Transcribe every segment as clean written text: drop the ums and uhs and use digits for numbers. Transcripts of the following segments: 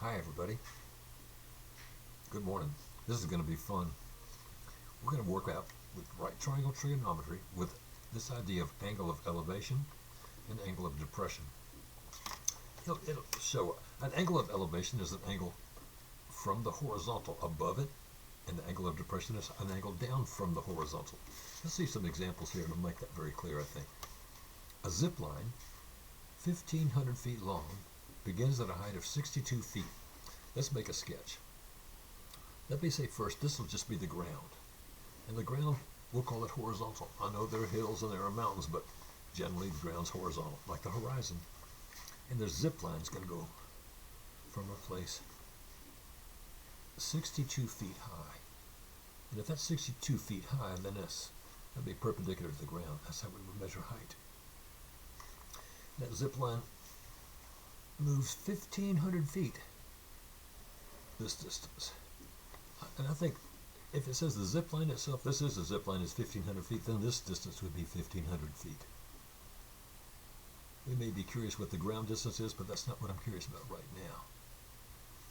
Hi everybody. Good morning. This is going to be fun. We're going to work out with right triangle trigonometry with this idea of angle of elevation and angle of depression. It'll show an angle of elevation is an angle from the horizontal above it, and the angle of depression is an angle down from the horizontal. Let's see some examples here to make that very clear, I think. A zip line, 1,500 feet long, begins at a height of 62 feet. Let's make a sketch. Let me say first, this will just be the ground. And the ground, we'll call it horizontal. I know there are hills and there are mountains, but generally the ground's horizontal, like the horizon. And the zip line's going to go from a place 62 feet high. And if that's 62 feet high, then that'd be perpendicular to the ground. That's how we would measure height. That zip line moves 1,500 feet this distance. And I think if it says the zip line itself, this is the zip line is 1,500 feet, then this distance would be 1,500 feet. We may be curious what the ground distance is, but that's not what I'm curious about right now.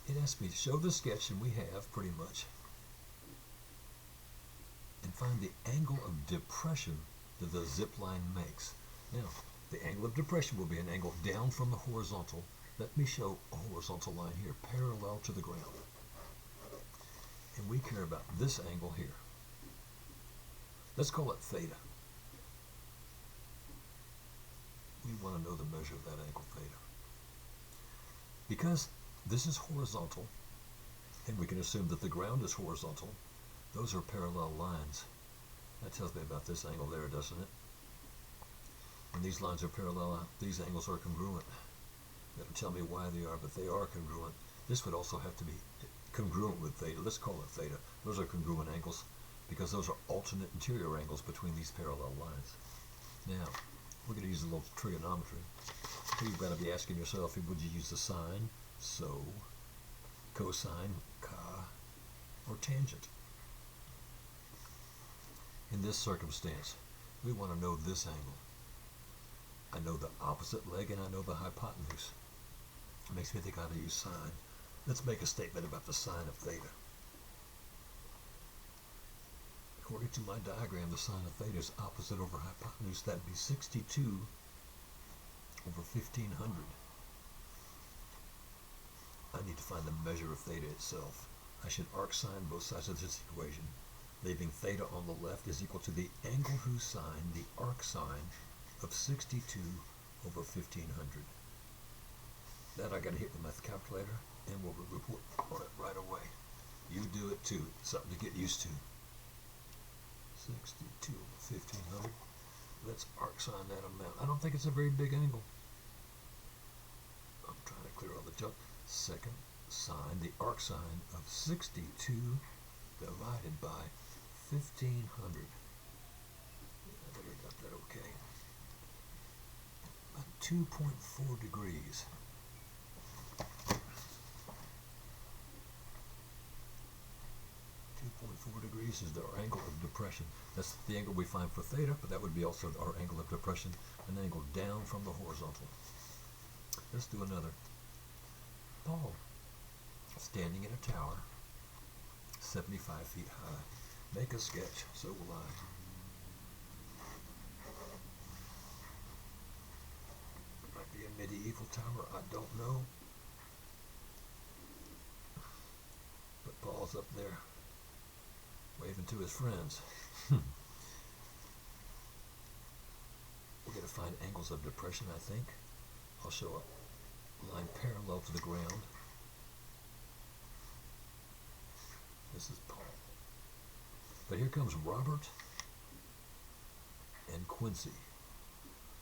It asks me to show the sketch, and we have pretty much, and find the angle of depression that the zip line makes. Now, the angle of depression will be an angle down from the horizontal. Let me show a horizontal line here, parallel to the ground. And we care about this angle here. Let's call it theta. We want to know the measure of that angle theta. Because this is horizontal, and we can assume that the ground is horizontal, those are parallel lines. That tells me about this angle there, doesn't it? When these lines are parallel, these angles are congruent. That'll tell me why they are, but they are congruent. This would also have to be congruent with theta. Let's call it theta. Those are congruent angles because those are alternate interior angles between these parallel lines. Now, we're going to use a little trigonometry. So you've got to be asking yourself, would you use the sine, so, cosine, ca, or tangent? In this circumstance, we want to know this angle. I know the opposite leg and I know the hypotenuse. It makes me think I ought to use sine. Let's make a statement about the sine of theta. According to my diagram, the sine of theta is opposite over hypotenuse. That'd be 62 over 1,500. I need to find the measure of theta itself. I should arc sine both sides of this equation. Leaving theta on the left is equal to the angle whose sine, the arc sine, of 62 over 1,500. That I got to hit with my calculator, and we'll report on it right away. You do it too. It's something to get used to. 62 over 1,500. Let's arc sine that amount. I don't think it's a very big angle. I'm trying to clear all the junk. Second sine, the arc sine of 62 divided by 1,500. I think I got that okay. 2.4 degrees. 2.4 degrees is our angle of depression. That's the angle we find for theta, but that would be also our angle of depression, an angle down from the horizontal. Let's do another. Paul, standing in a tower, 75 feet high. Make a sketch, so will I. Might be a medieval tower, I don't know. But Paul's up there, waving to his friends. We're going to find angles of depression, I think. I'll show a line parallel to the ground. This is Paul. But here comes Robert and Quincy.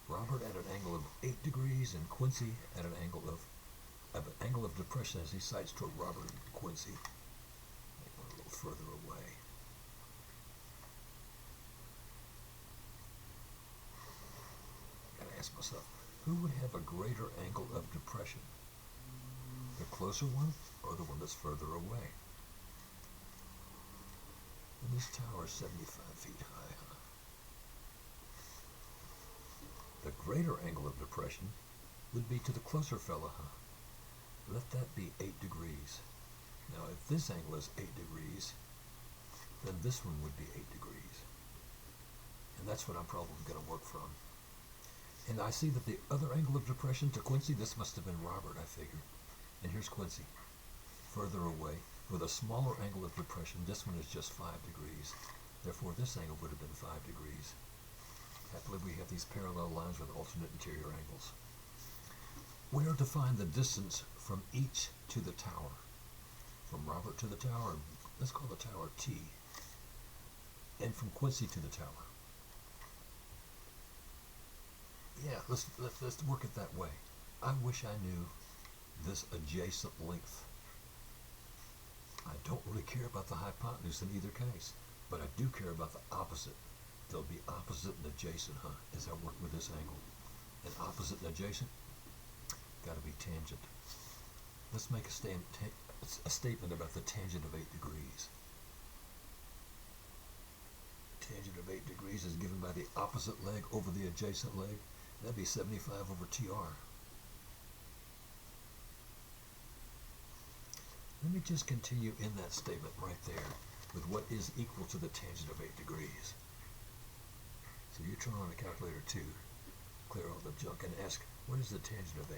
Robert at an angle of 8 degrees and Quincy at an angle of depression as he sights toward Robert and Quincy. Make one a little further away. Gotta ask myself, who would have a greater angle of depression? The closer one or the one that's further away? And this tower is 75 feet high, huh? The greater angle of depression would be to the closer fella, huh? Let that be 8 degrees. degrees. Now, if this angle is 8 degrees, then this one would be 8 degrees. And that's what I'm probably going to work from. And I see that the other angle of depression to Quincy, this must have been Robert, I figure. And here's Quincy, further away, with a smaller angle of depression. This one is just 5 degrees. Therefore, this angle would have been 5 degrees. Happily, we have these parallel lines with alternate interior angles. We are to find the distance from each to the tower. From Robert to the tower, let's call the tower T. And from Quincy to the tower. Yeah, let's work it that way. I wish I knew this adjacent length. I don't really care about the hypotenuse in either case, but I do care about the opposite. They'll be opposite and adjacent, as I work with this angle. And opposite and adjacent, got to be tangent. Let's make a statement about the tangent of 8 degrees. Tangent of 8 degrees is given by the opposite leg over the adjacent leg. That'd be 75 over TR. Let me just continue in that statement right there with what is equal to the tangent of 8 degrees. So you turn on a calculator too, clear all the junk, and ask, what is the tangent of 8?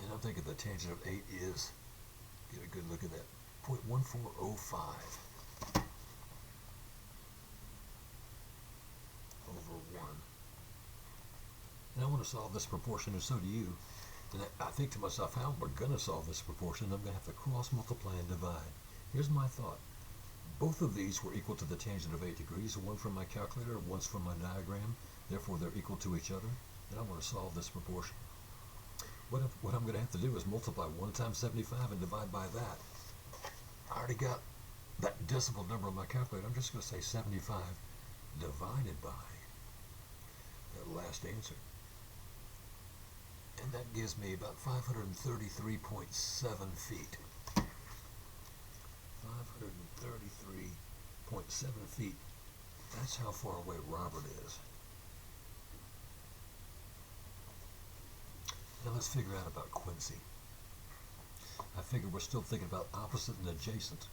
And I'm thinking the tangent of 8 is, get a good look at that, 0.1405 over 1. And I want to solve this proportion, and so do you. And I think to myself, how we're going to solve this proportion, I'm going to have to cross multiply and divide. Here's my thought. Both of these were equal to the tangent of 8 degrees, one from my calculator, one's from my diagram. Therefore, they're equal to each other. And I want to solve this proportion. What I'm going to have to do is multiply 1 times 75 and divide by that. I already got that decimal number on my calculator. I'm just going to say 75 divided by that last answer. And that gives me about 533.7 feet. 533.7 feet. That's how far away Robert is. Now let's figure out about Quincy. I figure we're still thinking about opposite and adjacent,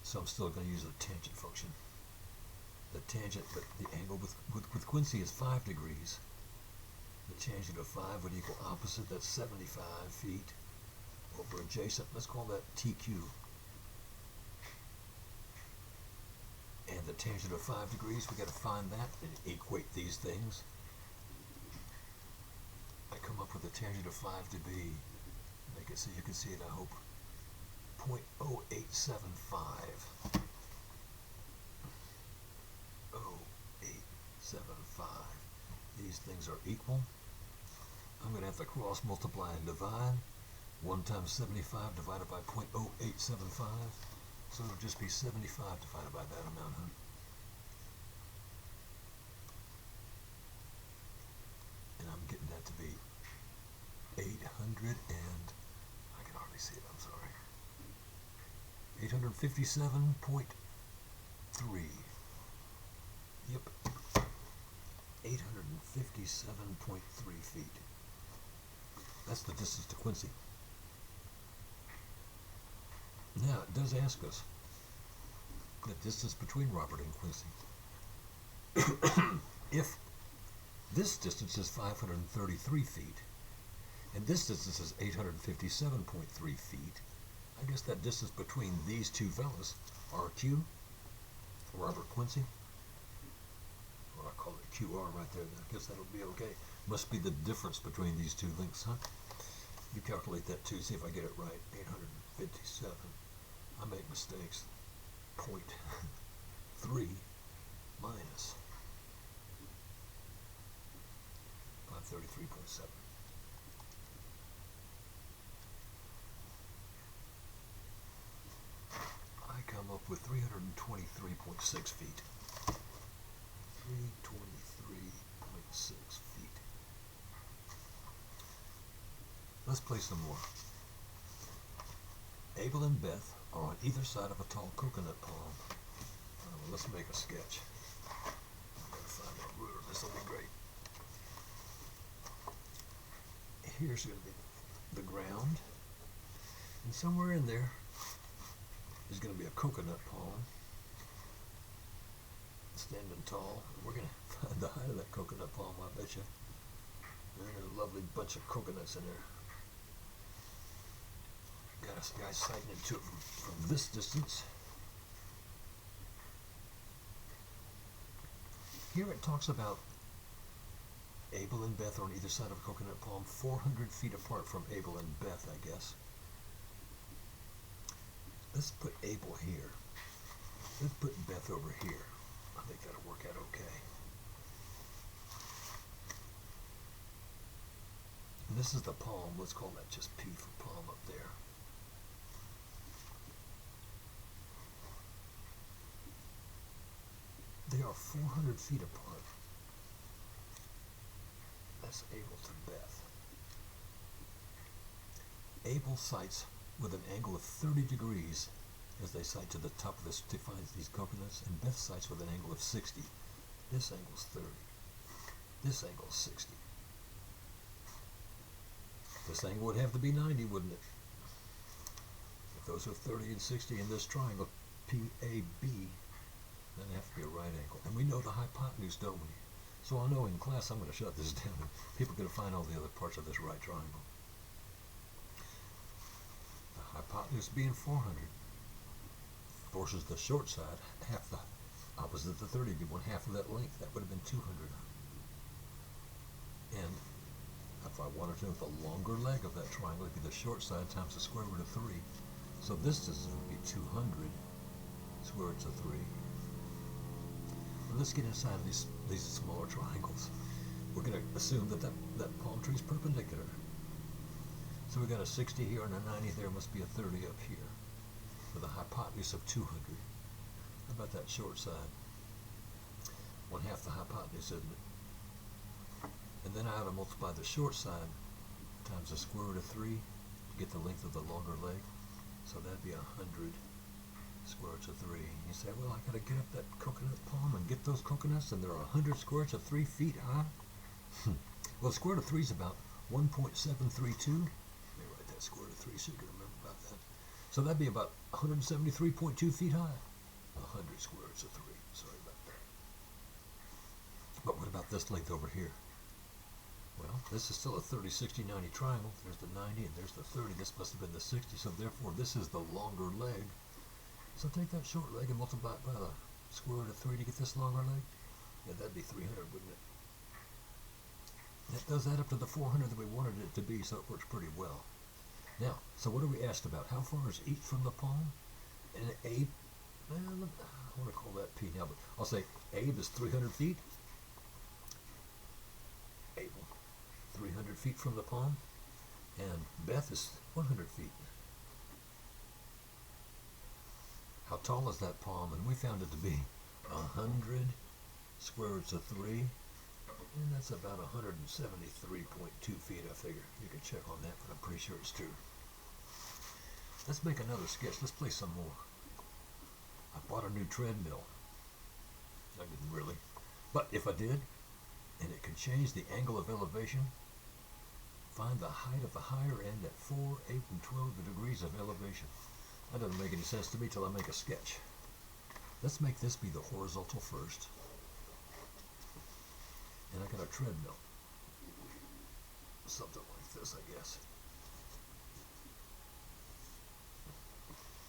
so I'm still going to use the tangent function. The tangent, but the angle with Quincy is 5 degrees. The tangent of 5 would equal opposite, that's 75 feet, over adjacent, let's call that TQ. And the tangent of 5 degrees, we got to find that and equate these things. I come up with the tangent of 5 to be, make it so you can see it, I hope, 0.0875. 0.875. These things are equal. I'm going to have to cross multiply and divide. 1 times 75 divided by 0.0875. So it'll just be 75 divided by that amount, And I'm getting that to be 800 and, I can hardly see it, I'm sorry. 857.3. Yep. 857.3 feet. That's the distance to Quincy. Now, it does ask us the distance between Robert and Quincy. If this distance is 533 feet, and this distance is 857.3 feet, I guess that distance between these two fellas, RQ, Robert Quincy, or I call it QR right there, I guess that'll be okay. Must be the difference between these two lengths, huh? You calculate that too, see if I get it right. 857. I make mistakes. 0.3 minus 533.7. I come up with 323.6 feet. 323.6 feet. Let's play some more. Abel and Beth are on either side of a tall coconut palm. Well, let's make a sketch. I'm going to find that ruler. This will be great. Here's going to be the ground. And somewhere in there is going to be a coconut palm standing tall. We're going to find the height of that coconut palm, I bet you. And there's a lovely bunch of coconuts in there. Got a guy sighting into it from this distance. Here it talks about Abel and Beth are on either side of a coconut palm, 400 feet apart from Abel and Beth, I guess. Let's put Abel here. Let's put Beth over here. I think that'll work out okay. And this is the palm. Let's call that just P for palm up there. They are 400 feet apart. That's Abel to Beth. Abel sights with an angle of 30 degrees as they sight to the top of this to find these coconuts, and Beth sights with an angle of 60. This angle's 30. This angle's 60. This angle would have to be 90, wouldn't it? If those are 30 and 60 in this triangle, PAB, then it has to be a right angle. And we know the hypotenuse, don't we? So I know in class I'm going to shut this down and people are going to find all the other parts of this right triangle. The hypotenuse being 400 forces the short side, half the opposite of the 30, be one half of that length. That would have been 200. And if I wanted to know the longer leg of that triangle, it would be the short side times the square root of 3. So this distance would be 200 square root of 3. Well, let's get inside these smaller triangles. We're going to assume that palm tree is perpendicular. So we got a 60 here and a 90 there, must be a 30 up here, with a hypotenuse of 200. How about that short side? One half the hypotenuse, isn't it? And then I ought to multiply the short side times the square root of 3 to get the length of the longer leg. So that'd be 100 square roots of 3. You say, well, I got to get up that coconut palm and get those coconuts, and they're 100 square roots of 3 feet high. Well, the square root of 3 is about 1.732. Let me write that square root of 3 so you can remember about that. So that'd be about 173.2 feet high. 100 square roots of 3. Sorry about that. But what about this length over here? Well, this is still a 30, 60, 90 triangle. There's the 90 and there's the 30. This must have been the 60. So therefore, this is the longer leg. So take that short leg and multiply it by the square root of 3 to get this longer leg. Yeah, that'd be 300, wouldn't it? That does add up to the 400 that we wanted it to be, so it works pretty well. Now, so what are we asked about? How far is each from the palm? And Abe, well, I want to call that P now, but I'll say Abe is 300 feet. Abel, 300 feet from the palm. And Beth is 100 feet. How tall is that palm? And we found it to be 100 square roots of 3. And that's about 173.2 feet, I figure. You can check on that, but I'm pretty sure it's true. Let's make another sketch. Let's play some more. I bought a new treadmill. I didn't really. But if I did, and it could change the angle of elevation, find the height of the higher end at 4, 8, and 12 degrees of elevation. That doesn't make any sense to me till I make a sketch. Let's make this be the horizontal first. And I got a treadmill. Something like this, I guess.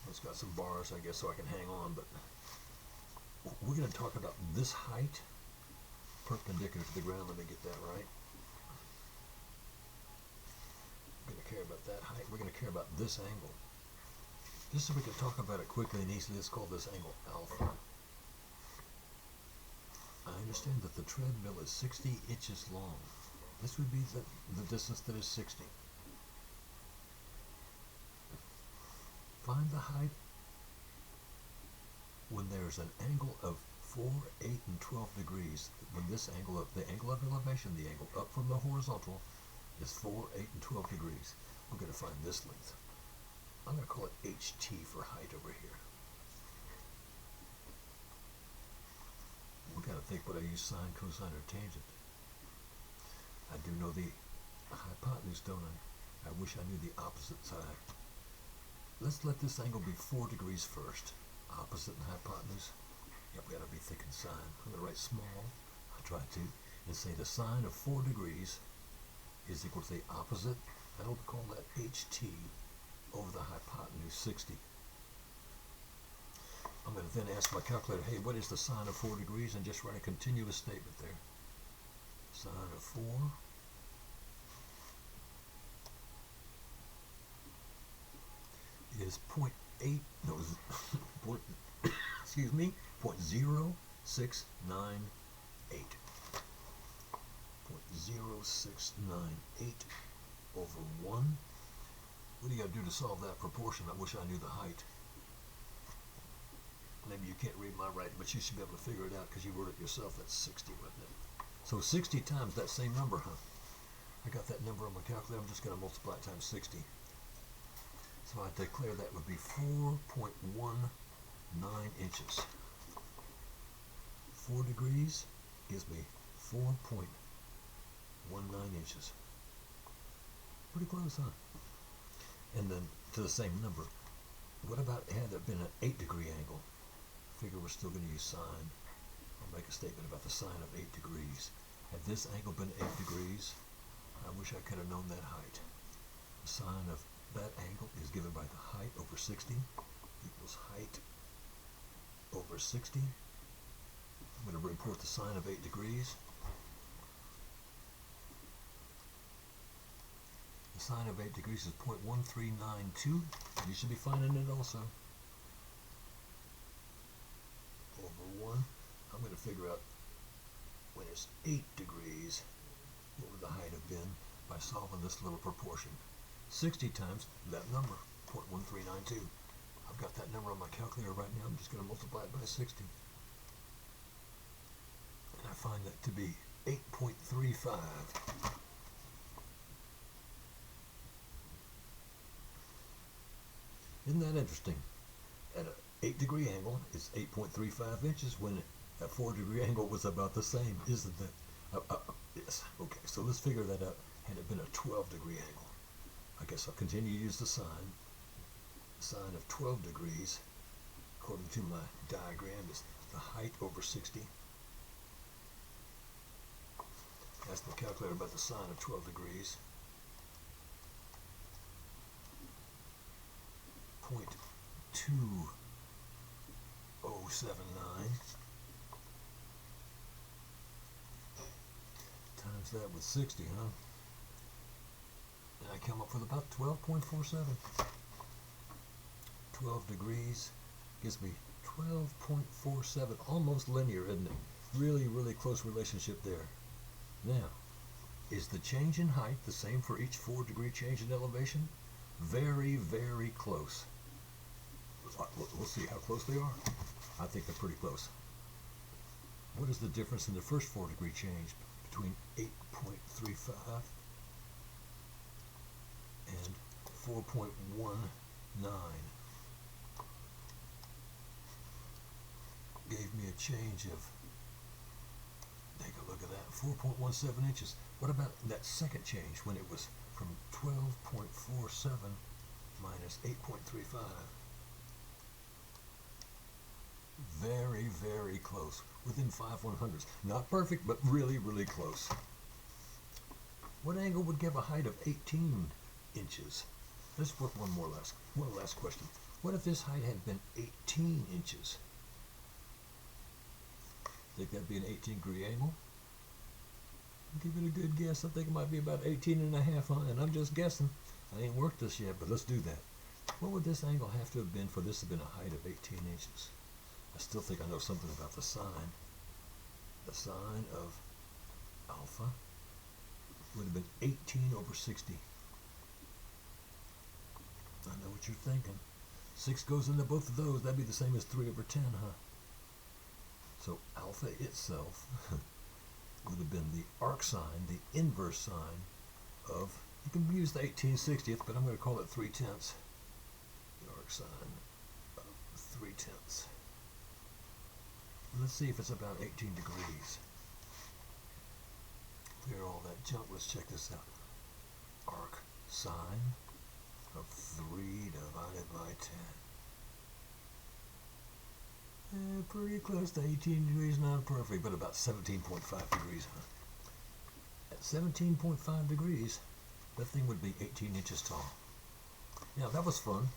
It's got some bars, I guess, so I can hang on, but we're going to talk about this height perpendicular to the ground. Let me get that right. We're going to care about that height. We're going to care about this angle. Just so we can talk about it quickly and easily, let's call this angle alpha. I understand that the treadmill is 60 inches long. This would be the distance that is 60. Find the height when there's an angle of 4, 8, and 12 degrees. When this angle, the angle of elevation, the angle up from the horizontal, is 4, 8, and 12 degrees. We're going to find this length. I'm going to call it HT for height over here. We've got to think what I use, sine, cosine, or tangent. I do know the hypotenuse, don't I? I wish I knew the opposite side. let's let this angle be 4 degrees first. Opposite and hypotenuse. Yep, we gotta be thinking sine. I'm gonna write small. I try to, and say the sine of 4 degrees is equal to the opposite. I'll call that HT over the hypotenuse 60. I'm going to then ask my calculator, hey, what is the sine of 4 degrees? And just write a continuous statement there. Sine of 4 is 0.8, no, excuse me, 0.0698. 0.0698 over 1. What do you got to do to solve that proportion? I wish I knew the height. Maybe you can't read my writing, but you should be able to figure it out because you wrote it yourself. That's 60, wasn't it? So 60 times that same number, huh? I got that number on my calculator. I'm just going to multiply it times 60. So I declare that would be 4.19 inches. 4 degrees gives me 4.19 inches. Pretty close, huh? And then to the same number. What about had it been an 8-degree angle? Figure we're still going to use sine. I'll make a statement about the sine of 8 degrees. Had this angle been 8 degrees, I wish I could have known that height. The sine of that angle is given by the height over 60 equals height over 60. I'm going to report the sine of 8 degrees. The sine of 8 degrees is 0.1392. You should be finding it also. Over 1. I'm going to figure out when it's 8 degrees, what would the height have been by solving this little proportion. 60 times that number, 0.1392. I've got that number on my calculator right now. I'm just going to multiply it by 60. And I find that to be 8.35. Isn't that interesting? At an 8-degree angle, it's 8.35 inches when a 4-degree angle was about the same, isn't it? Yes. Okay, so let's figure that out. Had it been a 12-degree angle, I guess I'll continue to use the sine. The sine of 12 degrees, according to my diagram, is the height over 60. Ask the calculator about the sine of 12 degrees. 0.2079 times that with 60, huh? And I come up with about 12.47. 12 degrees gives me 12.47, almost linear, isn't it? Really, really close relationship there. Now, is the change in height the same for each 4-degree change in elevation? Very, very close. We'll see how close they are. I think they're pretty close. What is the difference in the first 4-degree change between 8.35 and 4.19? Gave me a change of, take a look at that, 4.17 inches. What about that second change when it was from 12.47 minus 8.35? Very, very close. Within 5/100ths. Not perfect, but really, really close. What angle would give a height of 18 inches? Let's work one last question. What if this height had been 18 inches? Think that'd be an 18-degree angle? Give it a good guess. I think it might be about 18 and a half, huh? And I'm just guessing. I ain't worked this yet, but let's do that. What would this angle have to have been for this to have been a height of 18 inches? I still think I know something about the sine. The sine of alpha would have been 18 over 60. I know what you're thinking. 6 goes into both of those. That'd be the same as 3 over 10, huh? So alpha itself would have been the arc sine, the inverse sine of, you can use the 18/60th, but I'm going to call it 3/10. The arc sine of 3/10. Let's see if it's about 18 degrees. Clear all that junk. Let's check this out. Arc sine of 3 divided by pretty close to 18 degrees, not perfect, but about 17.5 degrees. At 17.5 degrees, that thing would be 18 inches tall. Yeah, that was fun.